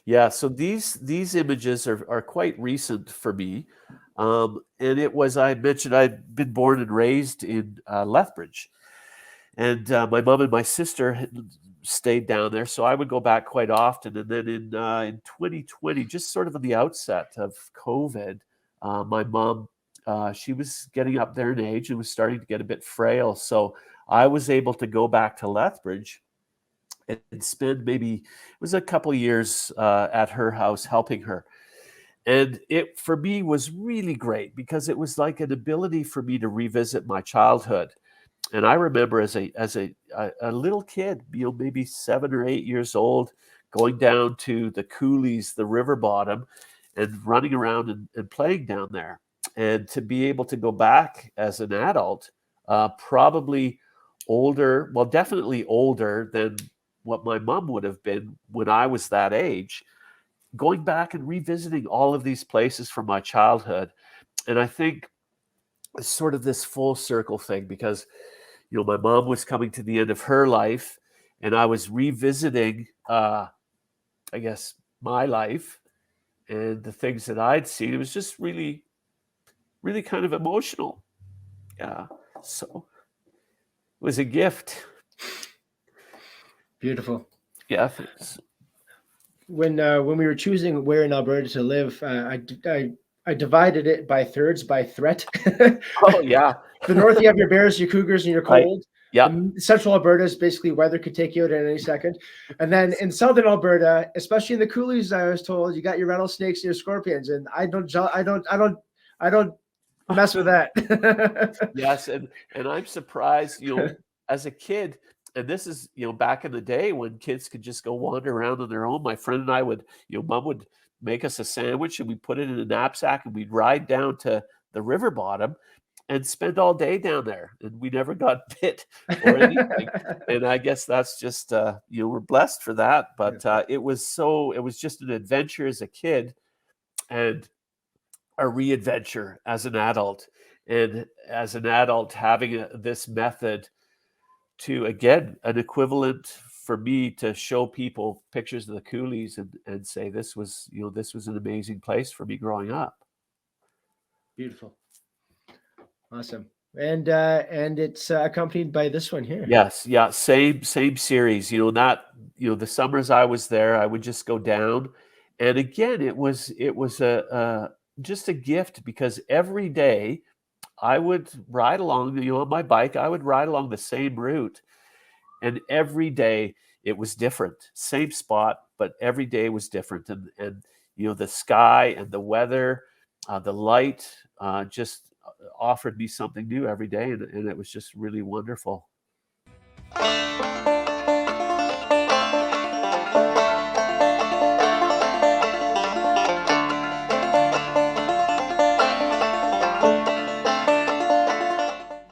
Yeah, so these images are quite recent for me. And it was, I mentioned, I'd been born and raised in Lethbridge. And my mom and my sister had stayed down there, so I would go back quite often. And then in 2020, just sort of at the outset of COVID, my mom, she was getting up there in age and was starting to get a bit frail. So I was able to go back to Lethbridge and spend maybe, it was a couple of years at her house helping her. And it for me was really great because it was like an ability for me to revisit my childhood. And I remember as a little kid, maybe 7 or 8 years old, going down to the Coulees, the river bottom, and running around and playing down there. And to be able to go back as an adult, probably older, well, definitely older than what my mom would have been when I was that age, going back and revisiting all of these places from my childhood. And I think it's sort of this full circle thing because my mom was coming to the end of her life, and I was revisiting, I guess, my life and the things that I'd seen. It was just really, really kind of emotional. Yeah. So it was a gift. Beautiful. Yeah. Thanks. When we were choosing where in Alberta to live, I divided it by thirds by threat. Oh, yeah. The north, you have your bears, your cougars, and your Right. cold. Yeah. The central Alberta is basically weather could take you out at any second. And then in southern Alberta, especially in the Coulees, I was told you got your rattlesnakes and your scorpions, and I don't mess with that. Yes, and I'm surprised, as a kid, and this is, back in the day when kids could just go wander around on their own. My friend and I would, mom would make us a sandwich and we'd put it in a knapsack and we'd ride down to the river bottom and spend all day down there, and we never got bit or anything. And I guess that's just, we're blessed for that. But it was just an adventure as a kid and a re-adventure as an adult. And as an adult, having this method to, again, an equivalent for me to show people pictures of the Coulees and say this was an amazing place for me growing up. Beautiful. Awesome. And it's accompanied by this one here. Yes, yeah, same series. The summers I was there, I would just go down, and again, it was a just a gift because every day I would ride along, on my bike. I would ride along the same route, and every day it was different. Same spot, but every day was different, and the sky and the weather, the light, just offered me something new every day, and it was just really wonderful.